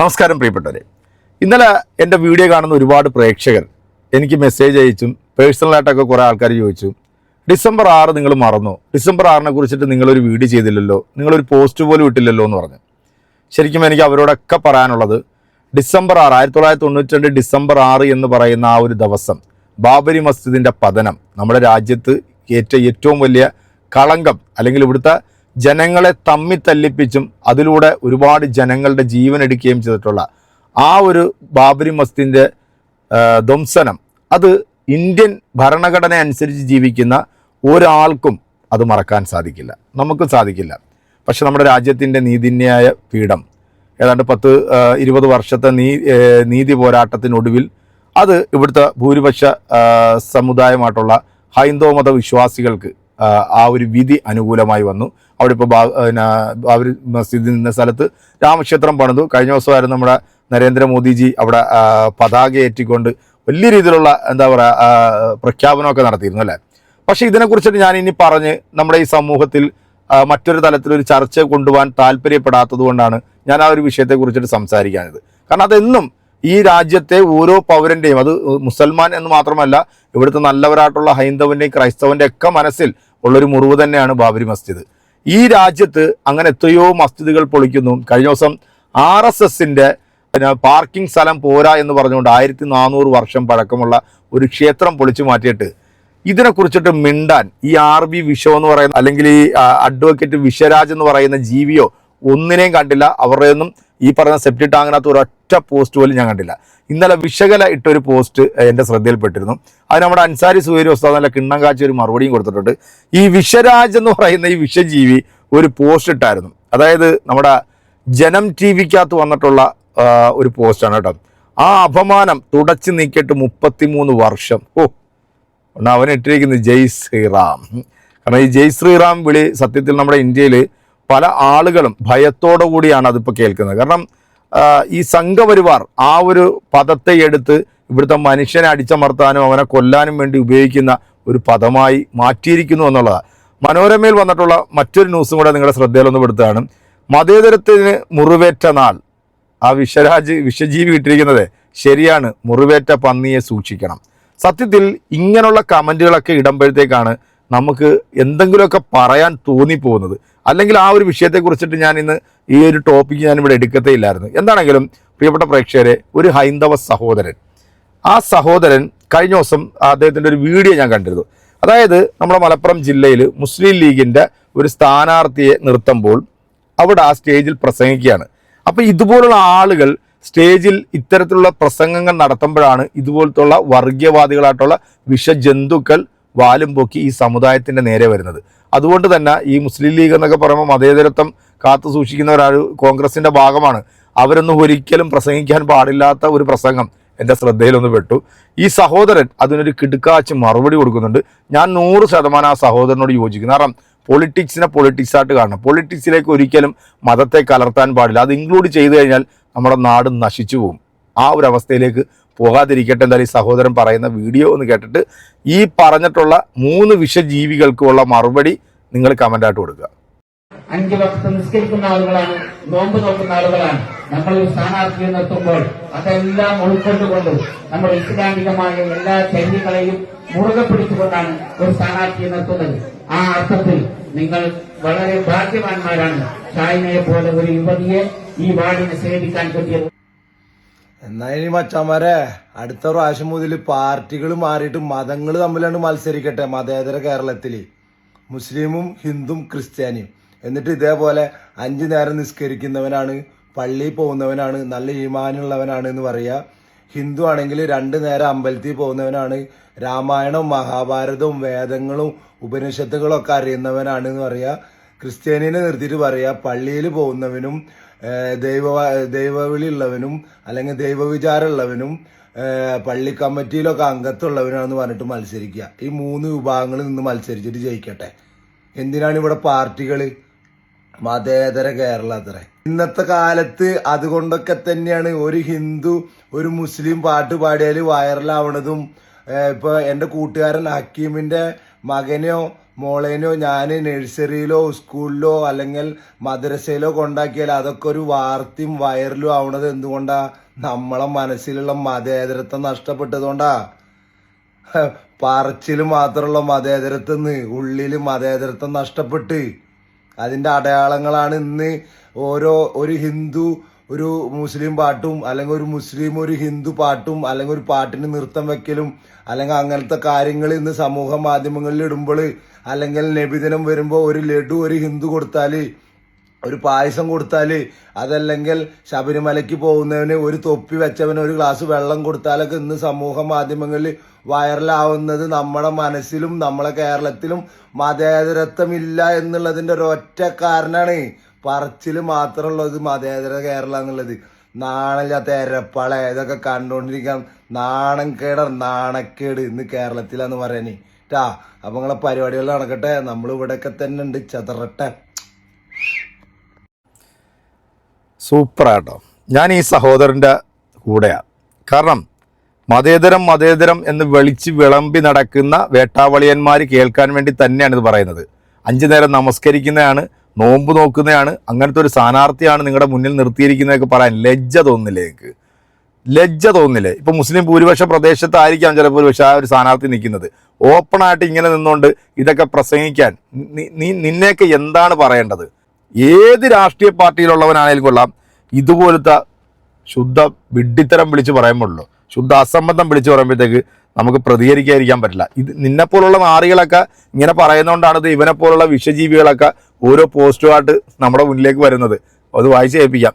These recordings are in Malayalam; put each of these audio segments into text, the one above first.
നമസ്കാരം പ്രിയപ്പെട്ടവരെ. ഇന്നലെ എൻ്റെ വീഡിയോ കാണുന്ന ഒരുപാട് പ്രേക്ഷകർ എനിക്ക് മെസ്സേജ് അയച്ചും പേഴ്സണലായിട്ടൊക്കെ കുറേ ആൾക്കാർ ചോദിച്ചു, ഡിസംബർ 6 നിങ്ങൾ മറന്നോ? ഡിസംബർ 6 കുറിച്ചിട്ട് നിങ്ങളൊരു വീഡിയോ ചെയ്തില്ലല്ലോ, നിങ്ങളൊരു പോസ്റ്റ് പോലും ഇട്ടില്ലല്ലോ എന്ന് പറഞ്ഞു. ശരിക്കും എനിക്ക് അവരോടൊക്കെ പറയാനുള്ളത്, ഡിസംബർ 6 1992 ഡിസംബർ 6 എന്ന് പറയുന്ന ആ ഒരു ദിവസം ബാബരി മസ്ജിദിൻ്റെ പതനം നമ്മുടെ രാജ്യത്ത് ഏറ്റവും വലിയ കളങ്കം, അല്ലെങ്കിൽ ഇവിടുത്തെ ജനങ്ങളെ തമ്മിത്തല്ലിപ്പിച്ചും അതിലൂടെ ഒരുപാട് ജനങ്ങളുടെ ജീവൻ എടുക്കുകയും ചെയ്തിട്ടുള്ള ആ ഒരു ബാബരി മസ്ജിദിൻ്റെ ധ്വംസനം, അത് ഇന്ത്യൻ ഭരണഘടന അനുസരിച്ച് ജീവിക്കുന്ന ഒരാൾക്കും അത് മറക്കാൻ സാധിക്കില്ല, നമുക്കും സാധിക്കില്ല. പക്ഷെ നമ്മുടെ രാജ്യത്തിൻ്റെ നീതിന്യായ പീഠം ഏതാണ്ട് 10-20 വർഷത്തെ നീതി പോരാട്ടത്തിനൊടുവിൽ അത് ഇവിടുത്തെ ഭൂരിപക്ഷ സമുദായമായിട്ടുള്ള ഹൈന്ദവ മത വിശ്വാസികൾക്ക് ആ ഒരു വിധി അനുകൂലമായി വന്നു. അവിടെ ഇപ്പോൾ ബാബരി മസ്ജിദിൽ നിന്ന സ്ഥലത്ത് രാമക്ഷേത്രം പണിതു. കഴിഞ്ഞ ദിവസമായിരുന്നു നമ്മുടെ നരേന്ദ്രമോദിജി അവിടെ പതാക ഏറ്റിക്കൊണ്ട് വലിയ രീതിയിലുള്ള പ്രഖ്യാപനമൊക്കെ നടത്തിയിരുന്നു അല്ലേ. പക്ഷേ ഇതിനെക്കുറിച്ചിട്ട് ഞാൻ ഇനി പറഞ്ഞ് നമ്മുടെ ഈ സമൂഹത്തിൽ മറ്റൊരു തലത്തിലൊരു ചർച്ച കൊണ്ടുപോകാൻ താല്പര്യപ്പെടാത്തത് കൊണ്ടാണ് ഞാൻ ആ ഒരു വിഷയത്തെക്കുറിച്ചിട്ട് സംസാരിക്കാനത്. കാരണം അതെന്നും ഈ രാജ്യത്തെ ഓരോ പൗരൻ്റെയും, അത് മുസൽമാൻ എന്ന് മാത്രമല്ല ഇവിടുത്തെ നല്ലവരായിട്ടുള്ള ഹൈന്ദവൻ്റെയും ക്രൈസ്തവൻ്റെ ഒക്കെ മനസ്സിൽ ഉള്ളൊരു മുറിവ് തന്നെയാണ് ബാബരി മസ്ജിദ്. ഈ രാജ്യത്ത് അങ്ങനെ എത്രയോ മസ്ജിദുകൾ പൊളിക്കുന്നു. കഴിഞ്ഞ ദിവസം RSSൻ്റെ പാർക്കിംഗ് സ്ഥലം പോരാ എന്ന് പറഞ്ഞുകൊണ്ട് 1400 വർഷം പഴക്കമുള്ള ഒരു ക്ഷേത്രം പൊളിച്ചു മാറ്റിയിട്ട് ഇതിനെക്കുറിച്ചിട്ട് മിണ്ടാൻ ഈ RB വിശ്വ എന്ന് പറയുന്ന, അല്ലെങ്കിൽ ഈ അഡ്വക്കേറ്റ് വിശ്വരാജ് എന്ന് പറയുന്ന ജീവിയോ ഒന്നിനെയും കണ്ടില്ല. അവരുടെ ഒന്നും ഈ പറഞ്ഞ സെപ്റ്റി ടാങ്കിനകത്ത് ഒരൊറ്റ പോസ്റ്റ് പോലും ഞാൻ കണ്ടില്ല. ഇന്നലെ വിശകല ഇട്ടൊരു പോസ്റ്റ് എൻ്റെ ശ്രദ്ധയിൽപ്പെട്ടിരുന്നു. അത് നമ്മുടെ അൻസാരി സുഹൈരി ഉസ്താദ് നല്ല കിണ്ണം കാച്ചി ഒരു മറുപടിയും കൊടുത്തിട്ടുണ്ട്. ഈ വിശ്വരാജ് എന്ന് പറയുന്ന ഈ വിശ്വജീവി ഒരു പോസ്റ്റ് ഇട്ടായിരുന്നു. അതായത് നമ്മുടെ ജനം TVക്കകത്ത് വന്നിട്ടുള്ള ഒരു പോസ്റ്റാണ് കേട്ടോ. ആ അപമാനം തുടച്ചു നീക്കിയിട്ട് 33 വർഷം. അവൻ ഇട്ടിരിക്കുന്നത് ജയ് ശ്രീറാം. കാരണം ഈ ജയ് ശ്രീറാം വിളി സത്യത്തിൽ നമ്മുടെ ഇന്ത്യയിൽ പല ആളുകളും ഭയത്തോടു കൂടിയാണ് അതിപ്പോൾ കേൾക്കുന്നത്. കാരണം ഈ സംഘപരിവാർ ആ ഒരു പദത്തെ എടുത്ത് ഇവിടുത്തെ മനുഷ്യനെ അടിച്ചമർത്താനും അവനെ കൊല്ലാനും വേണ്ടി ഉപയോഗിക്കുന്ന ഒരു പദമായി മാറ്റിയിരിക്കുന്നു എന്നുള്ളതാണ്. മനോരമയിൽ വന്നിട്ടുള്ള മറ്റൊരു ന്യൂസും കൂടെ നിങ്ങളുടെ ശ്രദ്ധയിലൊന്ന് പെടുത്തുകയാണ്. മതേതരത്തിന് മുറിവേറ്റ നാൾ. ആ വിശ്വജീവി ഇട്ടിരിക്കുന്നത് ശരിയാണ്, മുറിവേറ്റ പന്നിയെ സൂക്ഷിക്കണം. സത്യത്തിൽ ഇങ്ങനെയുള്ള കമൻറ്റുകളൊക്കെ ഇടുമ്പോഴത്തേക്കാണ് നമുക്ക് എന്തെങ്കിലുമൊക്കെ പറയാൻ തോന്നിപ്പോകുന്നത്. അല്ലെങ്കിൽ ആ ഒരു വിഷയത്തെക്കുറിച്ചിട്ട് ഞാൻ ഇന്ന് ഈ ഒരു ടോപ്പിക്ക് ഞാനിവിടെ എടുക്കത്തേ ഇല്ലായിരുന്നു. എന്താണെങ്കിലും പ്രിയപ്പെട്ട പ്രേക്ഷകരെ, ഒരു ഹൈന്ദവ സഹോദരൻ, ആ സഹോദരൻ കഴിഞ്ഞ ദിവസം അദ്ദേഹത്തിൻ്റെ ഒരു വീഡിയോ ഞാൻ കണ്ടിരുന്നു. അതായത് നമ്മുടെ മലപ്പുറം ജില്ലയിൽ മുസ്ലിം ലീഗിൻ്റെ ഒരു സ്ഥാനാർത്ഥിയെ നിർത്തുമ്പോൾ അവിടെ ആ സ്റ്റേജിൽ പ്രസംഗിക്കുകയാണ്. അപ്പോൾ ഇതുപോലുള്ള ആളുകൾ സ്റ്റേജിൽ ഇത്തരത്തിലുള്ള പ്രസംഗങ്ങൾ നടത്തുമ്പോഴാണ് ഇതുപോലത്തുള്ള വർഗീയവാദികളായിട്ടുള്ള വിഷജന്തുക്കൾ വാലും പൊക്കി ഈ സമുദായത്തിൻ്റെ നേരെ വരുന്നത്. അതുകൊണ്ട് തന്നെ ഈ മുസ്ലിം ലീഗ് എന്നൊക്കെ പറയുമ്പോൾ മതേതരത്വം കാത്തു സൂക്ഷിക്കുന്നവരാണ്, കോൺഗ്രസിൻ്റെ ഭാഗമാണ്. അവരൊന്നും ഒരിക്കലും പ്രസംഗിക്കാൻ പാടില്ലാത്ത ഒരു പ്രസംഗം എൻ്റെ ശ്രദ്ധയിലൊന്ന് പെട്ടു. ഈ സഹോദരൻ അതിനൊരു കിടുക്കാച്ച് മറുപടി കൊടുക്കുന്നുണ്ട്. ഞാൻ 100% ആ സഹോദരനോട് യോജിക്കുന്നു. കാരണം പൊളിറ്റിക്സിനെ പൊളിറ്റിക്സായിട്ട് കാണണം. പൊളിറ്റിക്സിലേക്ക് ഒരിക്കലും മതത്തെ കലർത്താൻ പാടില്ല. അത് ഇൻക്ലൂഡ് ചെയ്തു കഴിഞ്ഞാൽ നമ്മുടെ നാട് നശിച്ചു പോകും. ആ ഒരു അവസ്ഥയിലേക്ക് പോകാതിരിക്കട്ടെ. എന്തായാലും ഈ സഹോദരൻ പറയുന്ന വീഡിയോ ഒന്ന് കേട്ടിട്ട് ഈ പറഞ്ഞിട്ടുള്ള 3 വിഷജീവികൾക്കുള്ള മറുപടി നിങ്ങൾ കമൻ്റായിട്ട് കൊടുക്കുക. 5 വക്ത് നിസ്കരിക്കുന്ന ആളുകളാണ്, നോമ്പ് നോക്കുന്ന ആളുകളാണ്. നമ്മൾ ഒരു സ്ഥാനാർത്ഥിയെ നിർത്തുമ്പോൾ അതെല്ലാം ഉൾക്കൊണ്ടുകൊണ്ട് നമ്മൾ ഇസ്ലാമികമായ എല്ലാ ചര്യകളെയും മുറുകെ പിടിച്ചുകൊണ്ടാണ് ഒരു സ്ഥാനാർത്ഥിയെ നിർത്തുന്നത്. ആ അർത്ഥത്തിൽ നിങ്ങൾ വളരെ ഭാഗ്യവാന്മാരാണ്. ഷാഹിനയെ പോലെ ഒരു യുവതിയെ ഈ വാർഡിനെ സേവിക്കാൻ പറ്റിയത്. എന്നാ ഇനി മച്ചാമാരെ, അടുത്ത പ്രാവശ്യം മുതൽ പാർട്ടികൾ മാറിയിട്ട് മതങ്ങൾ തമ്മിലാണ് മത്സരിക്കട്ടെ. മതേതര കേരളത്തില് മുസ്ലിമും ഹിന്ദുവും ക്രിസ്ത്യാനിയും. എന്നിട്ട് ഇതേപോലെ 5 നേരം നിസ്കരിക്കുന്നവനാണ്, പള്ളിയിൽ പോകുന്നവനാണ്, നല്ല ഈമാനുള്ളവനാണ് എന്ന് പറയുക. ഹിന്ദു ആണെങ്കിൽ 2 നേരം അമ്പലത്തിൽ പോകുന്നവനാണ്, രാമായണവും മഹാഭാരതവും വേദങ്ങളും ഉപനിഷത്തുകളും ഒക്കെ അറിയുന്നവനാണ് എന്ന് പറയുക. ക്രിസ്ത്യാനിനെ നിർത്തിയിട്ട് പറയുക പള്ളിയിൽ പോകുന്നവനും ദൈവവിളി ഉള്ളവനും അല്ലെങ്കിൽ ദൈവവിചാരമുള്ളവനും പള്ളി കമ്മിറ്റിയിലൊക്കെ അംഗത്തുള്ളവനാണെന്ന് പറഞ്ഞിട്ട് മത്സരിക്കുക. ഈ 3 വിഭാഗങ്ങളിൽ നിന്ന് മത്സരിച്ചിട്ട് ജയിക്കട്ടെ. എന്തിനാണ് ഇവിടെ പാർട്ടികൾ? മതേതര കേരളത്തിലെ ഇന്നത്തെ കാലത്ത് അതുകൊണ്ടൊക്കെ തന്നെയാണ് ഒരു ഹിന്ദു ഒരു മുസ്ലിം പാട്ട് പാടിയാൽ വൈറലാവണതും. ഇപ്പൊ എൻ്റെ കൂട്ടുകാരൻ ഹക്കീമിന്റെ മകനെയോ മോളേനോ ഞാൻ നഴ്സറിയിലോ സ്കൂളിലോ അല്ലെങ്കിൽ മദ്രസയിലോ കൊണ്ടാക്കിയാൽ അതൊക്കെ ഒരു വാർത്തയും വൈറലും ആവണത് എന്തുകൊണ്ടാ? നമ്മളെ മനസ്സിലുള്ള മതേതരത്വം നഷ്ടപ്പെട്ടതുകൊണ്ടാ. പറച്ചില് മാത്രമുള്ള മതേതരത്വന്ന് ഉള്ളില് മതേതരത്വം നഷ്ടപ്പെട്ട് അതിന്റെ അടയാളങ്ങളാണ് ഇന്ന് ഒരു ഹിന്ദു ഒരു മുസ്ലിം പാട്ടും അല്ലെങ്കിൽ ഒരു മുസ്ലിം ഒരു ഹിന്ദു പാട്ടും അല്ലെങ്കിൽ ഒരു പാട്ടിന് നൃത്തം വെക്കലും അല്ലെങ്കിൽ അങ്ങനത്തെ കാര്യങ്ങൾ ഇന്ന് സമൂഹ മാധ്യമങ്ങളിൽ ഇടുമ്പോൾ അല്ലെങ്കിൽ നബിദിനം വരുമ്പോൾ ഒരു ലഡു ഒരു ഹിന്ദു കൊടുത്താല് ഒരു പായസം കൊടുത്താല് അതല്ലെങ്കിൽ ശബരിമലയ്ക്ക് പോകുന്നവന് ഒരു തൊപ്പി വെച്ചവന് ഒരു ഗ്ലാസ് വെള്ളം കൊടുത്താലൊക്കെ ഇന്ന് സമൂഹ മാധ്യമങ്ങളിൽ വൈറലാവുന്നത് നമ്മുടെ മനസ്സിലും നമ്മളെ കേരളത്തിലും മതേതരത്വമില്ല എന്നുള്ളതിന്റെ ഒരൊറ്റ കാരണമാണ്. പറച്ചില് മാത്രമുള്ളത് മതേതര കേരളം എന്നുള്ളത്. നാണമില്ലാത്ത എരപ്പള ഇതൊക്കെ കണ്ടുകൊണ്ടിരിക്കാൻ നാണക്കേട് ഇന്ന് കേരളത്തിലാന്ന് പറയാന് ട്ടാ. അപ്പൊ നിങ്ങളെ പരിപാടികൾ നടക്കട്ടെ. നമ്മൾ ഇവിടെയൊക്കെ തന്നെ ഉണ്ട്, ചതറട്ടെ. സൂപ്പറാട്ടോ. ഞാൻ ഈ സഹോദരൻ്റെ കൂടെയാണ്. കാരണം മതേതരം എന്ന് വിളമ്പി നടക്കുന്ന വേട്ടാവളിയന്മാർ കേൾക്കാൻ വേണ്ടി തന്നെയാണ് ഇത് പറയുന്നത്. 5 നേരം നമസ്കരിക്കുന്നതാണ്, നോമ്പ് നോക്കുന്നതാണ്, അങ്ങനത്തെ ഒരു സ്ഥാനാർത്ഥിയാണ് നിങ്ങളുടെ മുന്നിൽ നിർത്തിയിരിക്കുന്നതൊക്കെ പറയാൻ ലജ്ജ തോന്നില്ലേ നിങ്ങൾക്ക്? ലജ്ജ തോന്നില്ലേ? ഇപ്പം മുസ്ലിം ഭൂരിപക്ഷ പ്രദേശത്തായിരിക്കാം ചിലപ്പോൾ പക്ഷേ ആ ഒരു സ്ഥാനാർത്ഥി നിൽക്കുന്നത്. ഓപ്പണായിട്ട് ഇങ്ങനെ നിന്നുകൊണ്ട് ഇതൊക്കെ പ്രസംഗിക്കാൻ നിന്നെയൊക്കെ എന്താണ് പറയേണ്ടത്? ഏത് രാഷ്ട്രീയ പാർട്ടിയിലുള്ളവനാണേലും കൊള്ളാം, ഇതുപോലത്തെ ശുദ്ധ വിഡ്ഢിത്തരം വിളിച്ച് പറയുമ്പോഴല്ലോ, ശുദ്ധ അസംബന്ധം വിളിച്ച് പറയുമ്പോഴത്തേക്ക് നമുക്ക് പ്രതികരിക്കാതിരിക്കാൻ പറ്റില്ല. ഇത് നിന്നെപ്പോലുള്ള നാറികളൊക്കെ ഇങ്ങനെ പറയുന്നതുകൊണ്ടാണ് ഇത് ഇവനെപ്പോലുള്ള വിഷജീവികളൊക്കെ ഓരോ പോസ്റ്റുമായിട്ട് നമ്മുടെ മുന്നിലേക്ക് വരുന്നത്. അത് വായിച്ച് കേൾപ്പിക്കാം.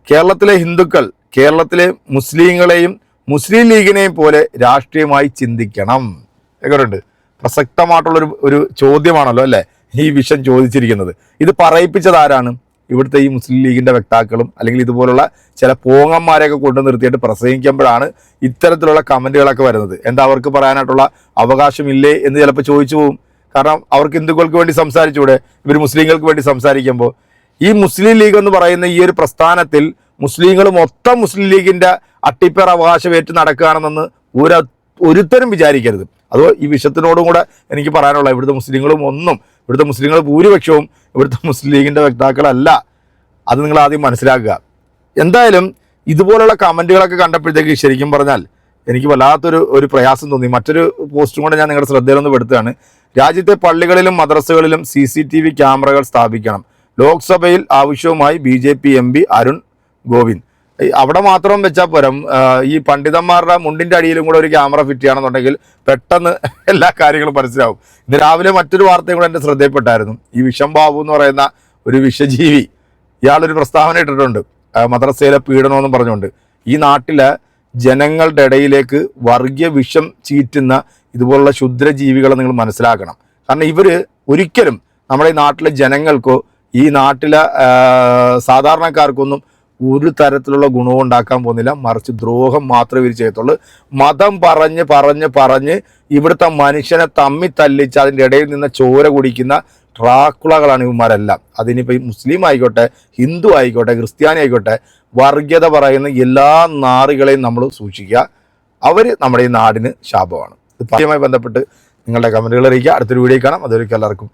കേരളത്തിലെ ഹിന്ദുക്കൾ കേരളത്തിലെ മുസ്ലിങ്ങളെയും മുസ്ലിം ലീഗിനെയും പോലെ രാഷ്ട്രീയമായി ചിന്തിക്കണം. എങ്ങനെയുണ്ട്? പ്രസക്തമായിട്ടുള്ളൊരു ചോദ്യമാണല്ലോ അല്ലേ ഈ വിഷയം ചോദിച്ചിരിക്കുന്നത്. ഇത് പറയിപ്പിച്ചത് ആരാണ്? ഇവിടുത്തെ ഈ മുസ്ലിം ലീഗിൻ്റെ വക്താക്കളും അല്ലെങ്കിൽ ഇതുപോലുള്ള ചില പോങ്ങന്മാരെയൊക്കെ കൊണ്ടു നിർത്തിയിട്ട് പ്രസംഗിക്കുമ്പോഴാണ് ഇത്തരത്തിലുള്ള കമൻറ്റുകളൊക്കെ വരുന്നത്. എന്താ അവർക്ക് പറയാനായിട്ടുള്ള അവകാശമില്ലേ എന്ന് ചിലപ്പോൾ ചോദിച്ചു പോകും. കാരണം അവർക്ക് ഹിന്ദുക്കൾക്ക് വേണ്ടി സംസാരിച്ചുകൂടെ? ഇവർ മുസ്ലിങ്ങൾക്ക് വേണ്ടി സംസാരിക്കുമ്പോൾ ഈ മുസ്ലിം ലീഗ് എന്ന് പറയുന്ന ഈ ഒരു പ്രസ്ഥാനത്തിൽ മുസ്ലിങ്ങൾ മൊത്തം മുസ്ലിം ലീഗിൻ്റെ അട്ടിപ്പേർ അവകാശമേറ്റ് നടക്കുകയാണെന്ന് ഒരുത്തരും വിചാരിക്കരുത്. അതോ ഈ വിഷയത്തിനോടും കൂടെ എനിക്ക് പറയാനുള്ള ഇവിടുത്തെ മുസ്ലിങ്ങൾ ഭൂരിപക്ഷവും ഇവിടുത്തെ മുസ്ലിം ലീഗിൻ്റെ വക്താക്കളല്ല. അത് നിങ്ങൾ ആദ്യം മനസ്സിലാക്കുക. എന്തായാലും ഇതുപോലുള്ള കമൻറ്റുകളൊക്കെ കണ്ടപ്പോഴത്തേക്ക് ശരിക്കും പറഞ്ഞാൽ എനിക്ക് വല്ലാത്തൊരു പ്രയാസം തോന്നി. മറ്റൊരു പോസ്റ്റും കൂടെ ഞാൻ നിങ്ങളുടെ ശ്രദ്ധയിലൊന്ന് പെടുത്തുകയാണ്. രാജ്യത്തെ പള്ളികളിലും മദ്രസകളിലും CCTV ക്യാമറകൾ സ്ഥാപിക്കണം. ലോക്സഭയിൽ ആവശ്യവുമായി BJP MP അരുൺ ഗോവിന്ദ്. അവിടെ മാത്രം വെച്ചാൽ പോരം, ഈ പണ്ഡിതന്മാരുടെ മുണ്ടിൻ്റെ അടിയിലും കൂടെ ഒരു ക്യാമറ ഫിറ്റ് ചെയ്യണമെന്നുണ്ടെങ്കിൽ പെട്ടെന്ന് എല്ലാ കാര്യങ്ങളും മനസ്സിലാവും. ഇന്ന് രാവിലെ മറ്റൊരു വാർത്തയും കൂടെ എൻ്റെ ശ്രദ്ധയിൽപ്പെട്ടായിരുന്നു. ഈ വിഷം ബാബു എന്ന് പറയുന്ന ഒരു വിഷജീവി, ഇയാളൊരു പ്രസ്താവന ഇട്ടിട്ടുണ്ട് മദ്രസയിലെ പീഡനമെന്നും പറഞ്ഞുകൊണ്ട്. ഈ നാട്ടിലെ ജനങ്ങളുടെ ഇടയിലേക്ക് വർഗീയ വിഷം ചീറ്റുന്ന ഇതുപോലുള്ള ക്ഷുദ്രജീവികളെ നിങ്ങൾ മനസ്സിലാക്കണം. കാരണം ഇവർ ഒരിക്കലും നമ്മുടെ ഈ നാട്ടിലെ ജനങ്ങൾക്കോ ഈ നാട്ടിലെ സാധാരണക്കാർക്കൊന്നും ഒരു തരത്തിലുള്ള ഗുണവും ഉണ്ടാക്കാൻ പോകുന്നില്ല. മറിച്ച് ദ്രോഹം മാത്രമേ ഇവർ ചെയ്യത്തുള്ളൂ. മതം പറഞ്ഞ് ഇവിടുത്തെ മനുഷ്യനെ തല്ലിച്ച് അതിൻ്റെ ഇടയിൽ നിന്ന് ചോര കുടിക്കുന്ന ട്രാക്കുളകളാണ് ഇവന്മാരെല്ലാം. അതിനിപ്പോൾ ഈ മുസ്ലിം ആയിക്കോട്ടെ, ഹിന്ദു ആയിക്കോട്ടെ, ക്രിസ്ത്യാനി ആയിക്കോട്ടെ, വർഗീയത പറയുന്ന എല്ലാ നാറികളെയും നമ്മൾ സൂക്ഷിക്കുക. അവർ നമ്മുടെ ഈ നാടിന് ശാപമാണ്. ഇത് പാർട്ടിയുമായി ബന്ധപ്പെട്ട് നിങ്ങളുടെ കമൻറ്റുകൾ അറിയിക്കുക. അടുത്തൊരു വീഡിയോ കാണാം. അതുവരെയ്ക്കും എല്ലാവർക്കും